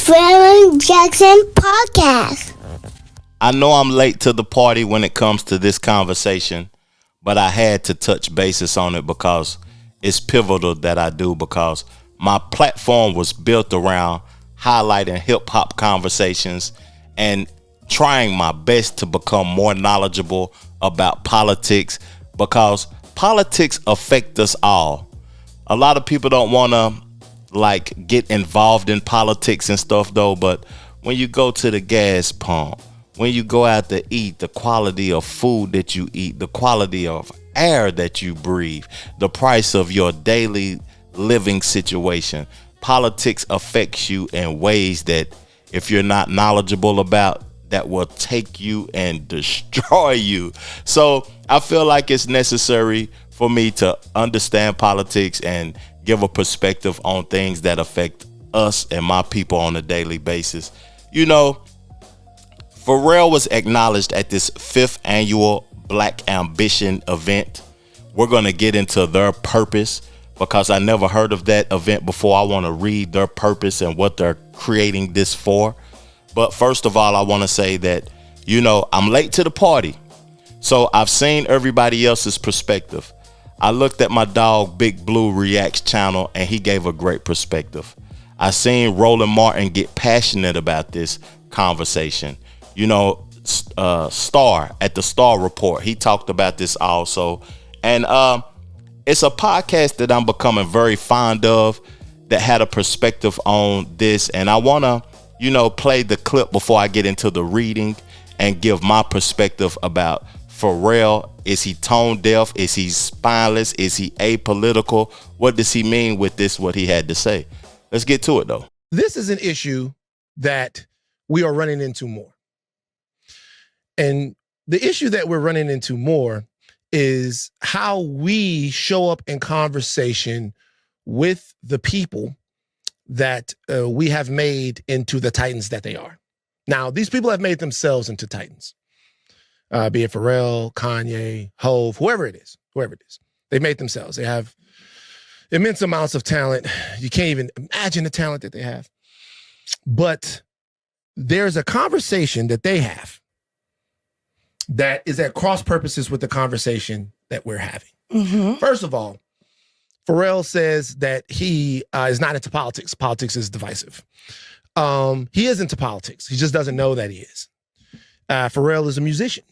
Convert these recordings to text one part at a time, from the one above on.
Pharrell Jackson Podcast. I know I'm late to the party when it comes to this conversation, but I had to touch bases on it because it's pivotal that I do, because my platform was built around highlighting hip hop conversations and trying my best to become more knowledgeable about politics, because politics affect us all. A lot of people don't want to get involved in politics and stuff though, but when you go to the gas pump, when you go out to eat, the quality of food that you eat, the quality of air that you breathe, the price of your daily living situation, politics affects you in ways that if you're not knowledgeable about, that will take you and destroy you. So I feel like it's necessary for me to understand politics and give a perspective on things that affect us and my people on a daily basis. You know, Pharrell was acknowledged at this 5th annual Black Ambition event. We're going to get into their purpose because I never heard of that event before. I want to read their purpose and what they're creating this for. But first of all, I want to say that, you know, I'm late to the party. So I've seen everybody else's perspective. I looked at my dog Big Blue Reacts channel and he gave a great perspective. I seen Roland Martin get passionate about this conversation. You know, Star at the Star Report, he talked about this also. And it's a podcast that I'm becoming very fond of that had a perspective on this. And I want to, you know, play the clip before I get into the reading and give my perspective about Pharrell. Is he tone deaf? Is he spineless? Is he apolitical? What does he mean with this, what he had to say? Let's get to it, though. This is an issue that we are running into more. And the issue that we're running into more is how we show up in conversation with the people that we have made into the titans that they are. Now, these people have made themselves into titans. Be it Pharrell, Kanye, Hove, whoever it is. They've made themselves. They have immense amounts of talent. You can't even imagine the talent that they have. But there's a conversation that they have that is at cross purposes with the conversation that we're having. Mm-hmm. First of all, Pharrell says that he is not into politics. Politics is divisive. He is into politics. He just doesn't know that he is. Pharrell is a musician.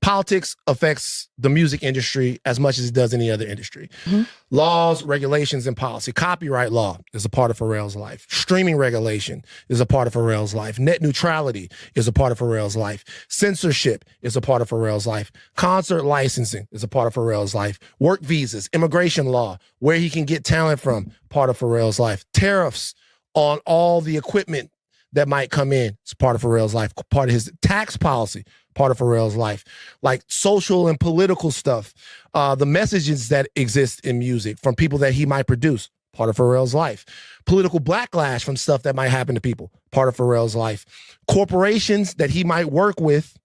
Politics affects the music industry as much as it does any other industry. Mm-hmm. Laws, regulations, and policy. Copyright law is a part of Pharrell's life. Streaming regulation is a part of Pharrell's life. Net neutrality is a part of Pharrell's life. Censorship is a part of Pharrell's life. Concert licensing is a part of Pharrell's life. Work visas, immigration law, where he can get talent from, part of Pharrell's life. Tariffs on all the equipment that might come in, it's part of Pharrell's life. Part of his tax policy, part of Pharrell's life. Like social and political stuff, the messages that exist in music from people that he might produce, part of Pharrell's life. Political backlash from stuff that might happen to people, part of Pharrell's life. Corporations that he might work with,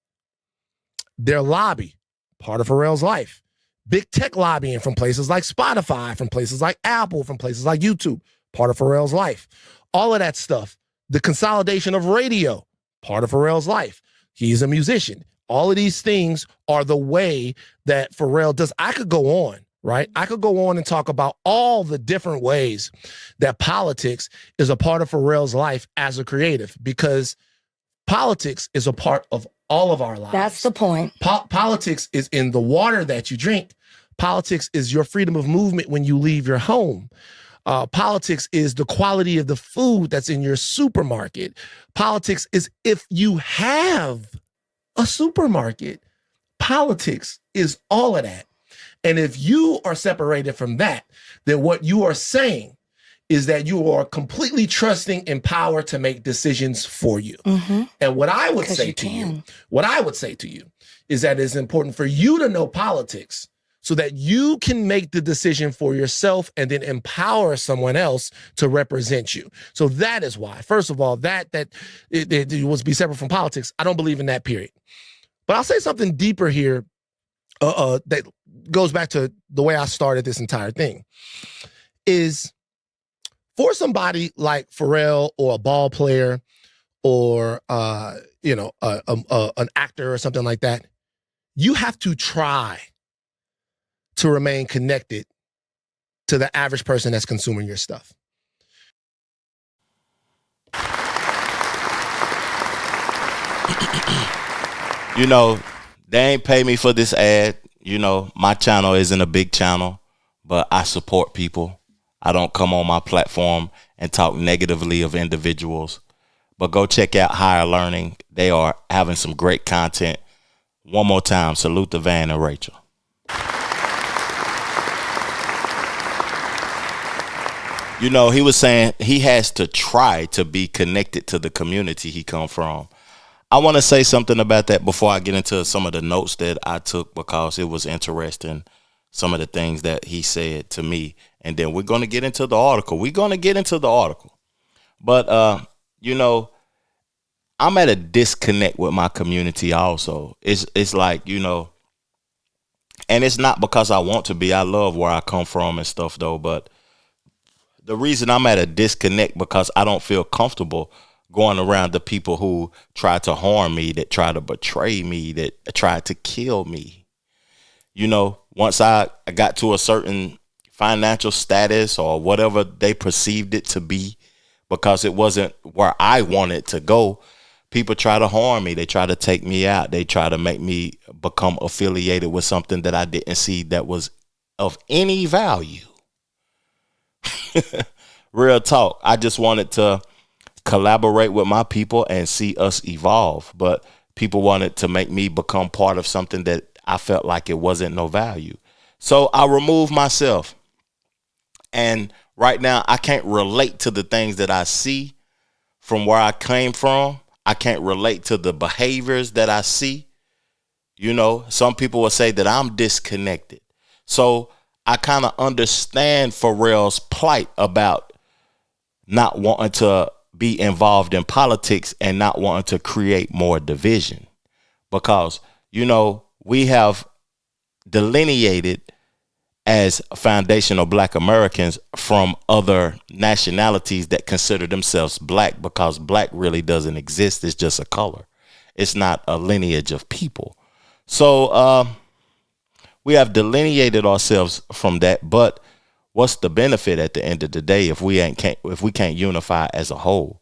their lobby, part of Pharrell's life. Big tech lobbying from places like Spotify, from places like Apple, from places like YouTube, part of Pharrell's life. All of that stuff. The consolidation of radio, part of Pharrell's life. He's a musician. All of these things are the way that Pharrell does. I could go on, right? I could go on and talk about all the different ways that politics is a part of Pharrell's life as a creative, because politics is a part of all of our lives. That's the point. Politics is in the water that you drink. Politics is your freedom of movement when you leave your home. Politics is the quality of the food that's in your supermarket. Politics is if you have a supermarket. Politics is all of that. And if you are separated from that, then what you are saying is that you are completely trusting in power to make decisions for you. Mm-hmm. And what I would say to you is that it's important for you to know politics so that you can make the decision for yourself and then empower someone else to represent you. So that is why, first of all, that it was be separate from politics. I don't believe in that, period. But I'll say something deeper here that goes back to the way I started this entire thing, is for somebody like Pharrell or a ball player or an actor or something like that, you have to try to remain connected to the average person that's consuming your stuff. You know, they ain't pay me for this ad. You know, my channel isn't a big channel, but I support people. I don't come on my platform and talk negatively of individuals. But go check out Higher Learning. They are having some great content. One more time, salute to Van and Rachel. You know, he was saying he has to try to be connected to the community he come from. I want to say something about that before I get into some of the notes that I took, because it was interesting, some of the things that he said to me. And then we're going to get into the article. But, you know, I'm at a disconnect with my community also. It's like, you know, and it's not because I want to be. I love where I come from and stuff, though. But the reason I'm at a disconnect because I don't feel comfortable going around the people who try to harm me, that try to betray me, that try to kill me. You know, once I got to a certain financial status or whatever they perceived it to be, because it wasn't where I wanted to go, people try to harm me. They try to take me out. They try to make me become affiliated with something that I didn't see that was of any value. Real talk. I just wanted to collaborate with my people and see us evolve. But people wanted to make me become part of something that I felt like it wasn't no value. So I removed myself. And right now I can't relate to the things that I see from where I came from. I can't relate to the behaviors that I see. You know, some people will say that I'm disconnected. So I kind of understand Pharrell's plight about not wanting to be involved in politics and not wanting to create more division, because, you know, we have delineated as foundational Black Americans from other nationalities that consider themselves Black, because Black really doesn't exist. It's just a color. It's not a lineage of people. So we have delineated ourselves from that. But what's the benefit at the end of the day if we can't unify as a whole?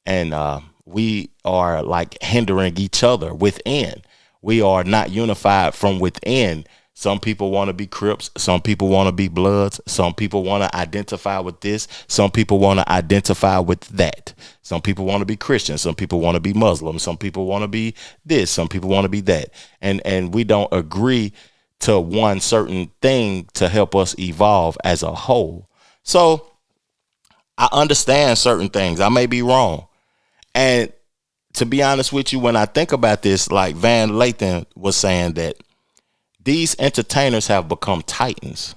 And we are like hindering each other within. We are not unified from within. Some people want to be Crips. Some people want to be Bloods. Some people want to identify with this. Some people want to identify with that. Some people want to be Christian. Some people want to be Muslim. Some people want to be this. Some people want to be that. And we don't agree to one certain thing to help us evolve as a whole. So I understand certain things. I may be wrong. And to be honest with you, when I think about this, like Van Lathan was saying, that these entertainers have become titans.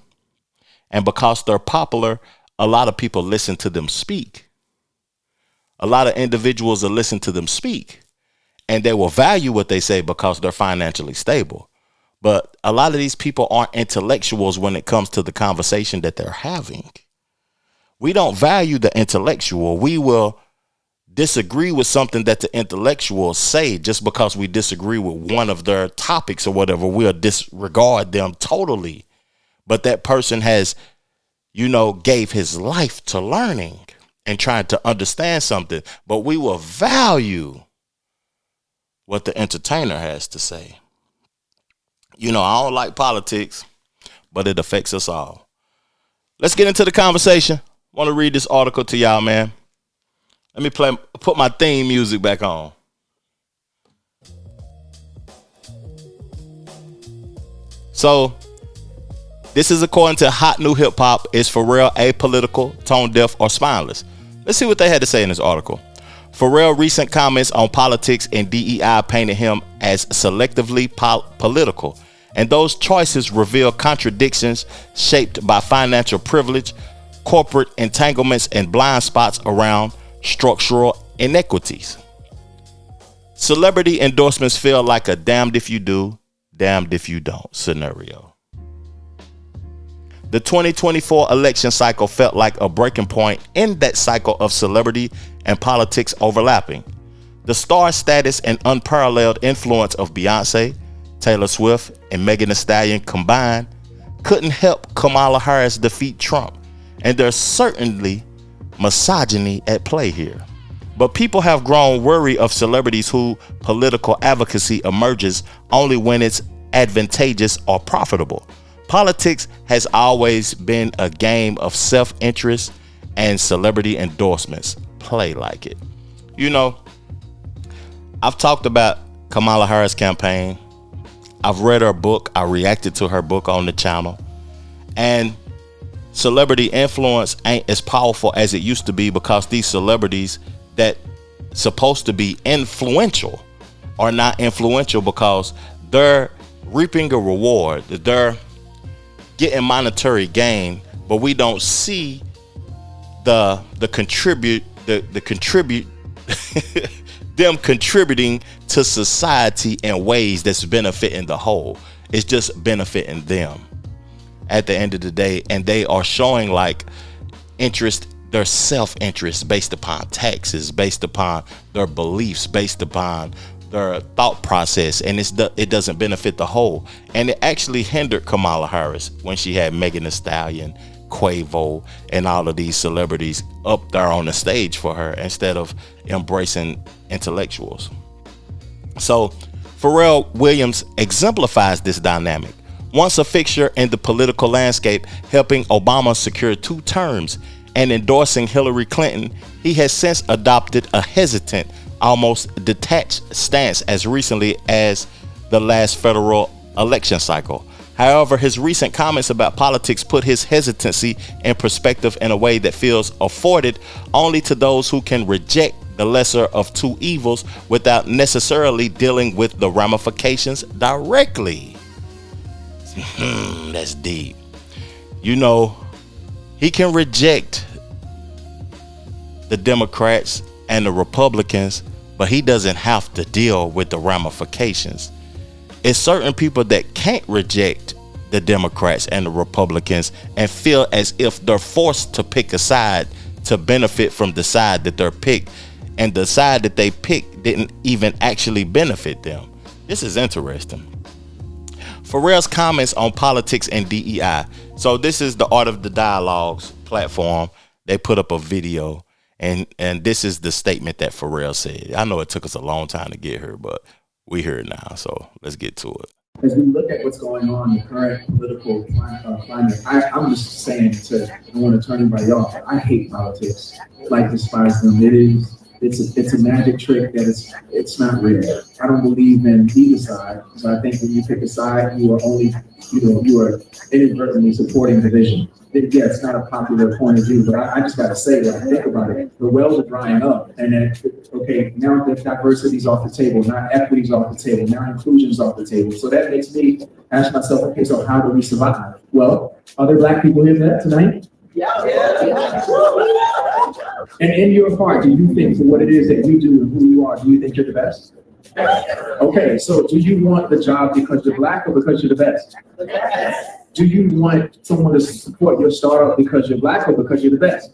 And because they're popular, a lot of people listen to them speak. A lot of individuals will listen to them speak. And they will value what they say because they're financially stable. But a lot of these people aren't intellectuals when it comes to the conversation that they're having. We don't value the intellectual. We will disagree with something that the intellectuals say just because we disagree with one of their topics or whatever. We'll disregard them totally. But that person has, you know, gave his life to learning and trying to understand something. But we will value what the entertainer has to say. You know, I don't like politics, but it affects us all. Let's get into the conversation. I want to read this article to y'all, man. Let me put my theme music back on. So, this is according to Hot New Hip Hop. Is Pharrell apolitical, tone deaf, or spineless? Let's see what they had to say in this article. Pharrell's recent comments on politics and DEI painted him as selectively political, and those choices reveal contradictions shaped by financial privilege, corporate entanglements, and blind spots around structural inequities. Celebrity endorsements feel like a damned if you do, damned if you don't scenario. The 2024 election cycle felt like a breaking point in that cycle of celebrity and politics overlapping. The star status and unparalleled influence of Beyonce, Taylor Swift, and Megan Thee Stallion combined couldn't help Kamala Harris defeat Trump, and there's certainly misogyny at play here. But people have grown weary of celebrities whose political advocacy emerges only when it's advantageous or profitable. Politics has always been a game of self-interest, and celebrity endorsements play like it. You know, I've talked about Kamala Harris' campaign. I've read her book. I reacted to her book on the channel. And celebrity influence ain't as powerful as it used to be, because these celebrities that supposed to be influential are not influential, because they're reaping a reward, they're getting monetary gain, but we don't see the contribute them contributing to society in ways that's benefiting the whole. It's just benefiting them at the end of the day, and they are showing like interest, their self-interest based upon taxes, based upon their beliefs, based upon their thought process, and it doesn't benefit the whole. And it actually hindered Kamala Harris when she had Megan Thee Stallion, Quavo, and all of these celebrities up there on the stage for her instead of embracing intellectuals. So Pharrell Williams exemplifies this dynamic. Once a fixture in the political landscape, helping Obama secure 2 terms and endorsing Hillary Clinton, he has since adopted a hesitant, almost detached stance as recently as the last federal election cycle. However, his recent comments about politics put his hesitancy in perspective in a way that feels afforded only to those who can reject the lesser of 2 evils without necessarily dealing with the ramifications directly. That's deep. You know, he can reject the Democrats and the Republicans, but he doesn't have to deal with the ramifications. It's certain people that can't reject the Democrats and the Republicans and feel as if they're forced to pick a side to benefit from the side that they're picked, and the side that they picked didn't even actually benefit them. This is interesting. Pharrell's comments on politics and DEI. So this is the Art of the Dialogues platform. They put up a video, and this is the statement that Pharrell said. I know it took us a long time to get here, but we here now, so let's get to it. As we look at what's going on in the current political climate, I'm just saying I don't want to turn anybody off. I hate politics, like despise them. It's a magic trick that it's not real. I don't believe in either side, because I think when you pick a side, you are inadvertently supporting division. Yeah, it's not a popular point of view, but I just got to say, when I think about it, the wells are drying up, and then, okay, now the diversity's off the table, now equity's off the table, now inclusion's off the table. So that makes me ask myself, okay, so how do we survive? Well, are there Black people here for that tonight? Yeah. And in your heart, do you think for what it is that you do and who you are, do you think you're the best? Okay, so do you want the job because you're Black or because you're the best? Do you want someone to support your startup because you're Black or because you're the best?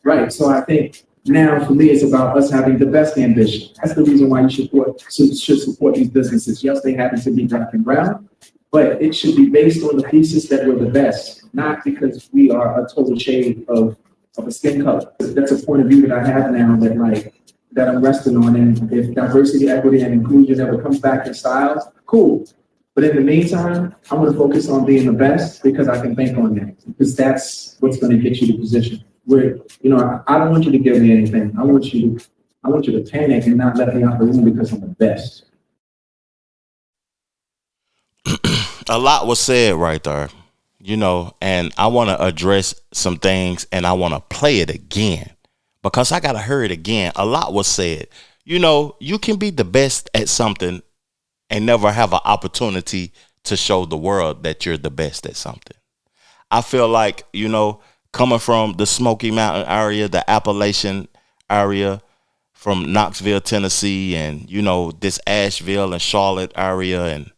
Right, so I think now for me, it's about us having the best ambition. That's the reason why you should support these businesses. Yes, they happen to be Black and brown, but it should be based on the thesis that we're the best, not because we are a total shade of a skin color. That's a point of view that I have now that I'm resting on. And if diversity, equity, and inclusion ever comes back in style, cool. But in the meantime, I'm going to focus on being the best because I can bank on that, because that's what's going to get you the position. Where, I don't want you to give me anything. I want you to panic and not let me out the room because I'm the best. A lot was said right there, and I want to address some things, and I want to play it again because I got to hear it again. A lot was said. You can be the best at something and never have an opportunity to show the world that you're the best at something. I feel like, coming from the Smoky Mountain area, the Appalachian area, from Knoxville, Tennessee, and, this Asheville and Charlotte area, and,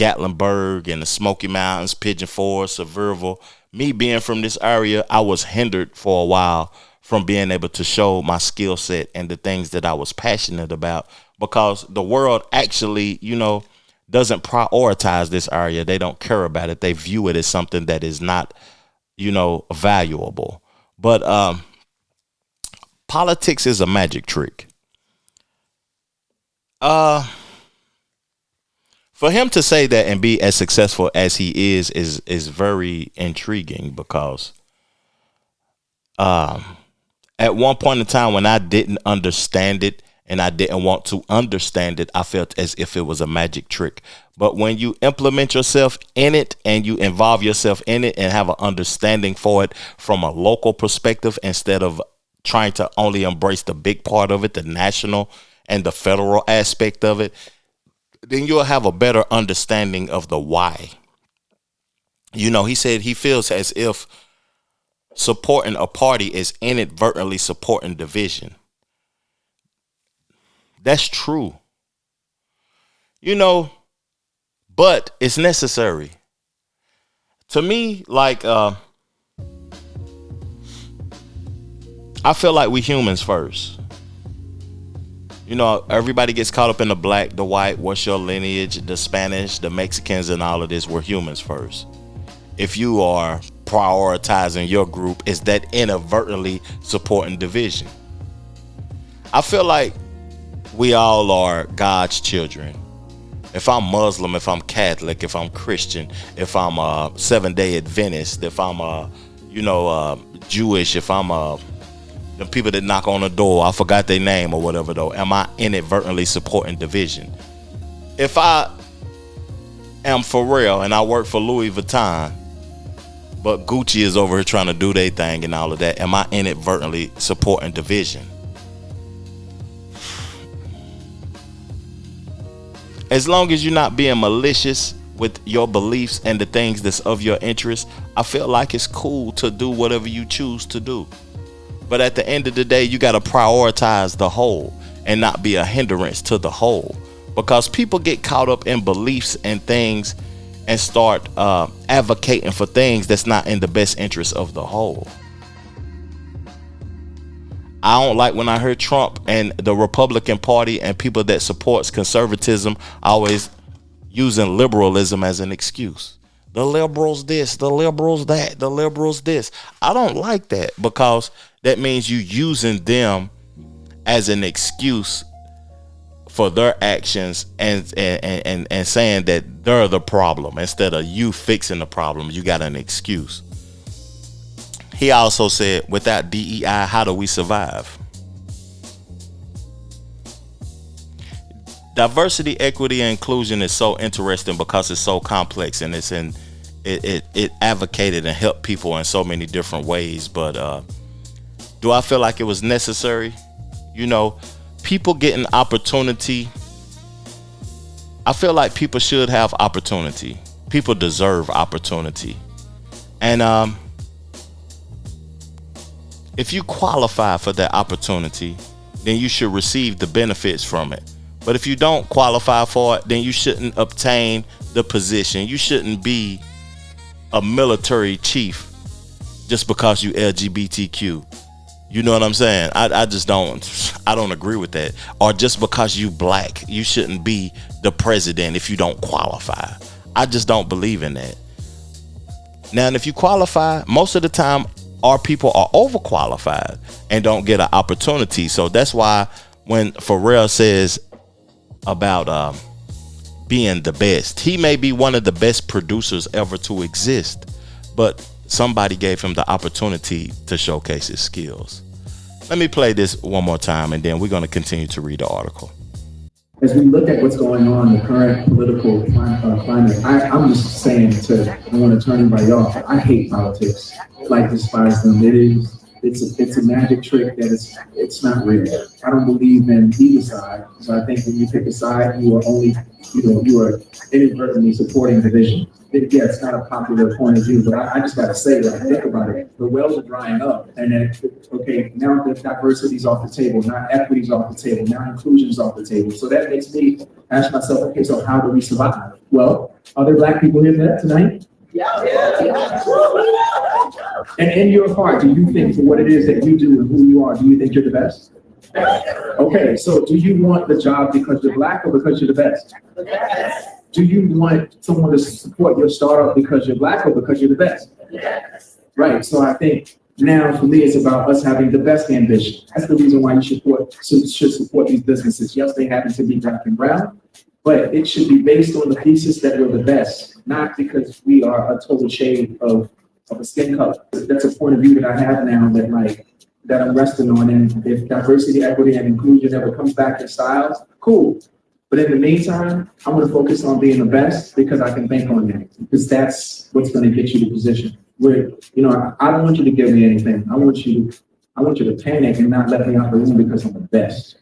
Gatlinburg and the Smoky Mountains, Pigeon Forge, Sevierville. Me being from this area, I was hindered for a while from being able to show my skill set and the things that I was passionate about, because the world actually, doesn't prioritize this area. They don't care about it. They view it as something that is not, valuable. But politics is a magic trick. For him to say that and be as successful as he is very intriguing, because at one point in time when I didn't understand it and I didn't want to understand it, I felt as if it was a magic trick. But when you implement yourself in it and you involve yourself in it and have an understanding for it from a local perspective, instead of trying to only embrace the big part of it, the national and the federal aspect of it, then you'll have a better understanding of the why. He said he feels as if supporting a party is inadvertently supporting division. That's true. But it's necessary. To me, like, I feel like we humans first. Everybody gets caught up in the black, the white, what's your lineage, the Spanish, the Mexicans, and all of this. We're humans first. If you are prioritizing your group, is that inadvertently supporting division? I feel like we all are God's children. If I'm Muslim, if I'm Catholic, if I'm Christian, if I'm a Seventh-day Adventist, if I'm Jewish, if I'm the people that knock on the door, I forgot their name or whatever though, am I inadvertently supporting division? If I am Pharrell and I work for Louis Vuitton, but Gucci is over here trying to do their thing and all of that, am I inadvertently supporting division? As long as you're not being malicious with your beliefs and the things that's of your interest, I feel like it's cool to do whatever you choose to do. But at the end of the day, you got to prioritize the whole and not be a hindrance to the whole, because people get caught up in beliefs and things and start advocating for things that's not in the best interest of the whole. I don't like when I hear Trump and the Republican Party and people that supports conservatism always using liberalism as an excuse. The liberals this, the liberals that, the liberals this. I don't like that, because that means you using them as an excuse for their actions and saying that they're the problem instead of you fixing the problem. You got an excuse. He also said, without DEI, how do we survive? Diversity, equity, and inclusion is so interesting because it's so complex, and it advocated and helped people in so many different ways. But do I feel like it was necessary? People getting opportunity. I feel like people should have opportunity. People deserve opportunity. And if you qualify for that opportunity, then you should receive the benefits from it. But if you don't qualify for it, then you shouldn't obtain the position. You shouldn't be a military chief just because you LGBTQ. You know what I'm saying? I don't agree with that. Or just because you black, you shouldn't be the president if you don't qualify. I just don't believe in that. Now, and if you qualify, most of the time, our people are overqualified and don't get an opportunity. So that's why when Pharrell says about being the best, he may be one of the best producers ever to exist, but somebody gave him the opportunity to showcase his skills. Let me play this one more time, and then we're going to continue to read the article. As we look at what's going on in the current political climate, I'm just saying I don't want to turn anybody off. I hate politics. I despise them. It's a magic trick that it's not real. I don't believe in either side. So I think when you pick a side, you are only, you are inadvertently supporting division. Yeah, it's not a popular point of view, but I just got to say, think about it. The wells are drying up, and then, okay, now the diversity's off the table, now equity's off the table, now inclusion's off the table. So that makes me ask myself, okay, so how do we survive? Well, are there black people here tonight? And in your heart, do you think for what it is that you do and who you are, do you think you're the best? Okay, so do you want the job because you're black or because you're the best? Do you want someone to support your startup because you're black or because you're the best? Right, so I think now for me, it's about us having the best ambition. That's the reason why you should support these businesses. Yes, they happen to be black and brown, but it should be based on the thesis that we're the best, not because we are a total shade of a skin color. That's a point of view that I have now that I'm resting on. And if diversity, equity, and inclusion ever comes back in style, cool. But in the meantime, I'm going to focus on being the best because I can bank on that, because that's what's going to get you the position. Where, I don't want you to give me anything. I want you to panic and not let me out the room because I'm the best.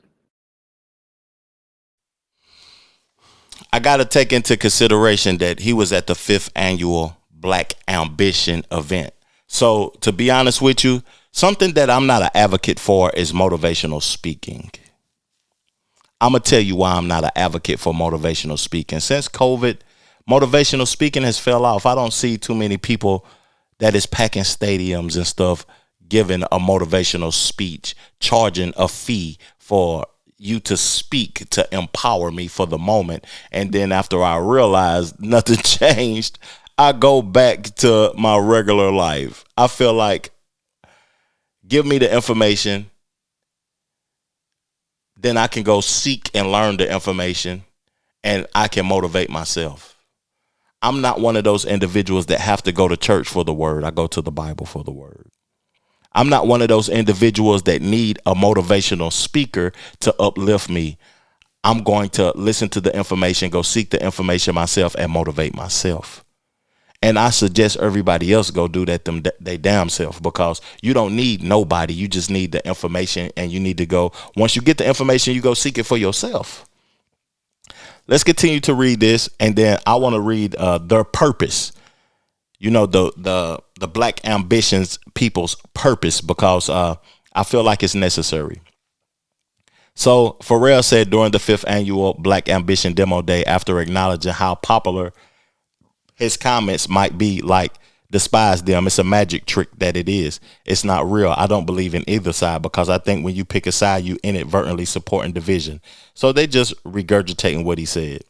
I got to take into consideration that he was at the 5th annual Black Ambition event. So to be honest with you, something that I'm not an advocate for is motivational speaking. I'm going to tell you why I'm not an advocate for motivational speaking. Since COVID, motivational speaking has fell off. I don't see too many people that is packing stadiums and stuff, giving a motivational speech, charging a fee for you to speak, to empower me for the moment. And then after I realize nothing changed, I go back to my regular life. I feel like, give me the information, then I can go seek and learn the information, and I can motivate myself. I'm not one of those individuals that have to go to church for the word. I go to the Bible for the word. I'm not one of those individuals that need a motivational speaker to uplift me. I'm going to listen to the information, go seek the information myself, and motivate myself. And I suggest everybody else go do that they damn self, because you don't need nobody. You just need the information, and you need to go. Once you get the information, you go seek it for yourself. Let's continue to read this, and then I want to read their purpose. The Black Ambitions people's purpose, because I feel like it's necessary. So Pharrell said during the 5th annual Black Ambition Demo Day, after acknowledging how popular his comments might be, like, despise them, it's a magic trick that it is. It's not real. I don't believe in either side, because I think when you pick a side, you inadvertently supporting division. So they just regurgitating what he said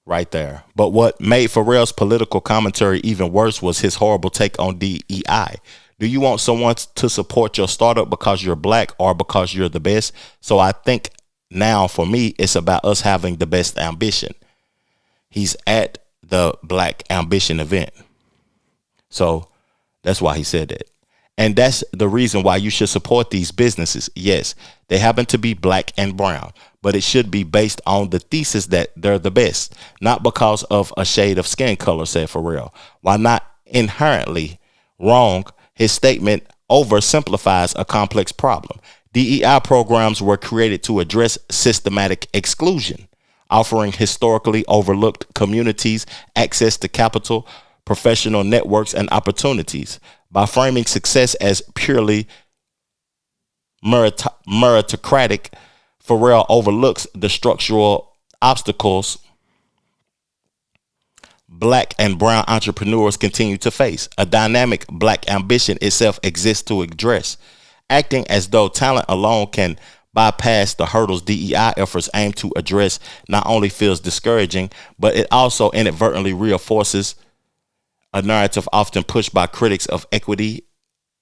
right there. But what made Pharrell's political commentary even worse was his horrible take on DEI. Do you want someone to support your startup because you're black or because you're the best? So I think now for me, it's about us having the best ambition. He's at the Black Ambition event. So that's why he said that. And that's the reason why you should support these businesses. Yes, they happen to be black and brown, but it should be based on the thesis that they're the best, not because of a shade of skin color, said Pharrell. While not inherently wrong, his statement oversimplifies a complex problem. DEI programs were created to address systematic exclusion, offering historically overlooked communities access to capital, professional networks, and opportunities. By framing success as purely meritocratic, Pharrell overlooks the structural obstacles black and brown entrepreneurs continue to face. A dynamic black ambition itself exists to address, acting as though talent alone can bypass the hurdles DEI efforts aim to address not only feels discouraging, but it also inadvertently reinforces a narrative often pushed by critics of equity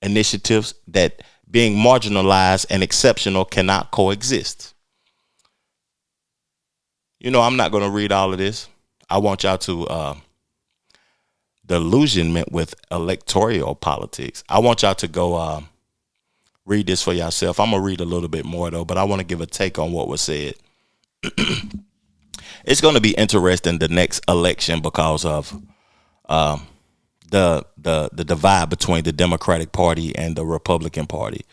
initiatives that being marginalized and exceptional cannot coexist. I'm not going to read all of this. I want y'all to delusionment with electoral politics. I want y'all to go read this for yourself. I'm going to read a little bit more, though, but I want to give a take on what was said. It's going to be interesting the next election because of the divide between the Democratic Party and the Republican Party.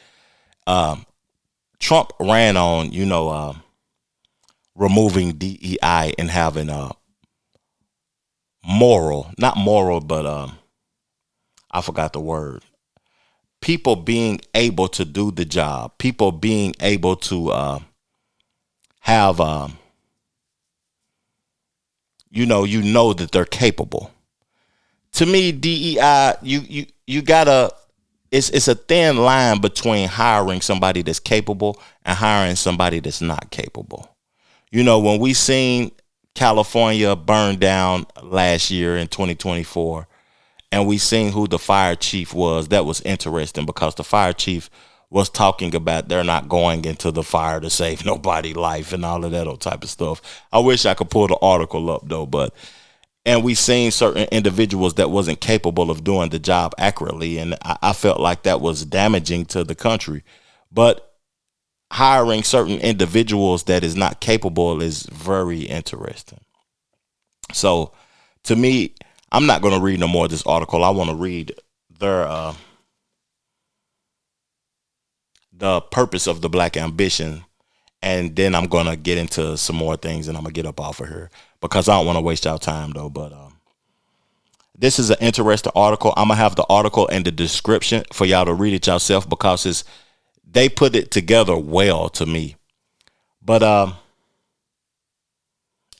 Trump ran on, removing DEI and having not moral, but I forgot the word. People being able to do the job, people being able to have, you know that they're capable. To me, DEI, you gotta, it's a thin line between hiring somebody that's capable and hiring somebody that's not capable. When we seen California burn down last year in 2024, and we seen who the fire chief was, that was interesting because the fire chief was talking about they're not going into the fire to save nobody's life and all of that old type of stuff. I wish I could pull the article up though, and we seen certain individuals that wasn't capable of doing the job accurately, and I felt like that was damaging to the country. But hiring certain individuals that is not capable is very interesting. So to me, I'm not going to read no more of this article. I want to read their the purpose of the Black ambition, and then I'm going to get into some more things, and I'm going to get up off of here because I don't want to waste y'all time though. But this is an interesting article. I'm going to have the article in the description for y'all to read it yourself because they put it together well to me. But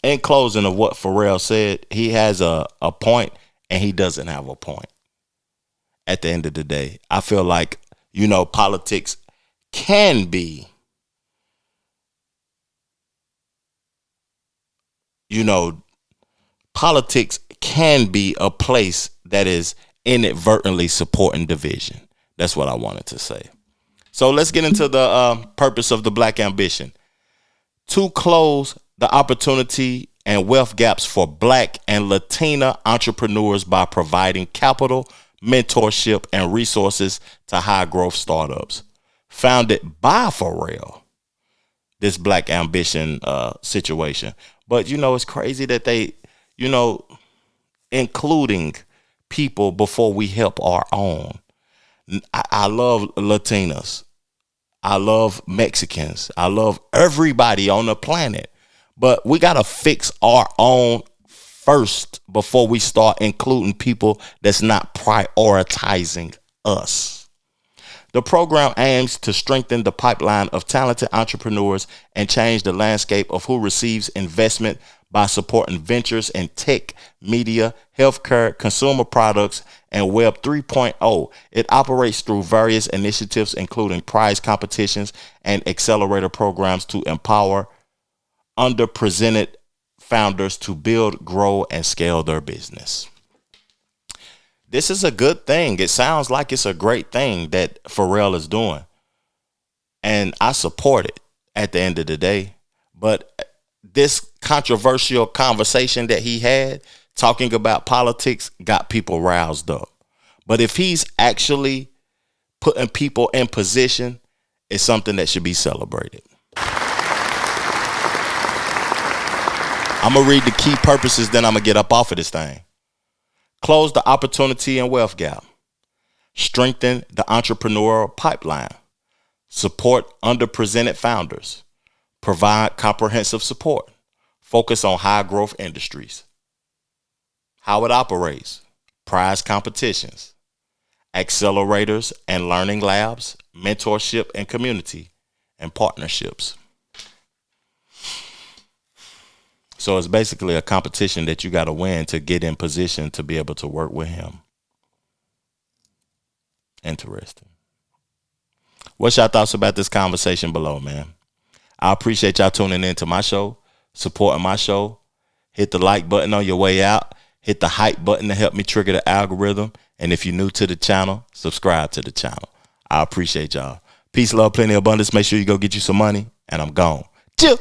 in closing of what Pharrell said, he has a point and he doesn't have a point. At the end of the day, I feel like, politics can be, politics can be a place that is inadvertently supporting division. That's what I wanted to say. So let's get into the purpose of the Black ambition. To close the opportunity and wealth gaps for Black and Latina entrepreneurs by providing capital, mentorship, and resources to high growth startups. Founded by Pharrell, this Black ambition situation. But, it's crazy that they, including people before we help our own. I love Latinas. I love Mexicans. I love everybody on the planet. But we got to fix our own first before we start including people that's not prioritizing us. The program aims to strengthen the pipeline of talented entrepreneurs and change the landscape of who receives investment by supporting ventures in tech, media, healthcare, consumer products, and Web 3.0. It operates through various initiatives, including prize competitions and accelerator programs to empower underrepresented founders to build, grow, and scale their business. This is a good thing. It sounds like it's a great thing that Pharrell is doing. And I support it at the end of the day. But this controversial conversation that he had talking about politics got people roused up. But if he's actually putting people in position, it's something that should be celebrated. I'm going to read the key purposes, then I'm going to get up off of this thing. Close the opportunity and wealth gap. Strengthen the entrepreneurial pipeline. Support underrepresented founders. Provide comprehensive support. Focus on high growth industries. How it operates. Prize competitions. Accelerators and learning labs. Mentorship and community. And partnerships. So it's basically a competition that you got to win to get in position to be able to work with him. Interesting. What's your thoughts about this conversation below, man? I appreciate y'all tuning in to my show, supporting my show. Hit the like button on your way out. Hit the hype button to help me trigger the algorithm. And if you're new to the channel, subscribe to the channel. I appreciate y'all. Peace, love, plenty, abundance. Make sure you go get you some money. And I'm gone. Chill.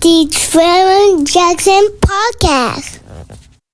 The Trevor Jackson Podcast.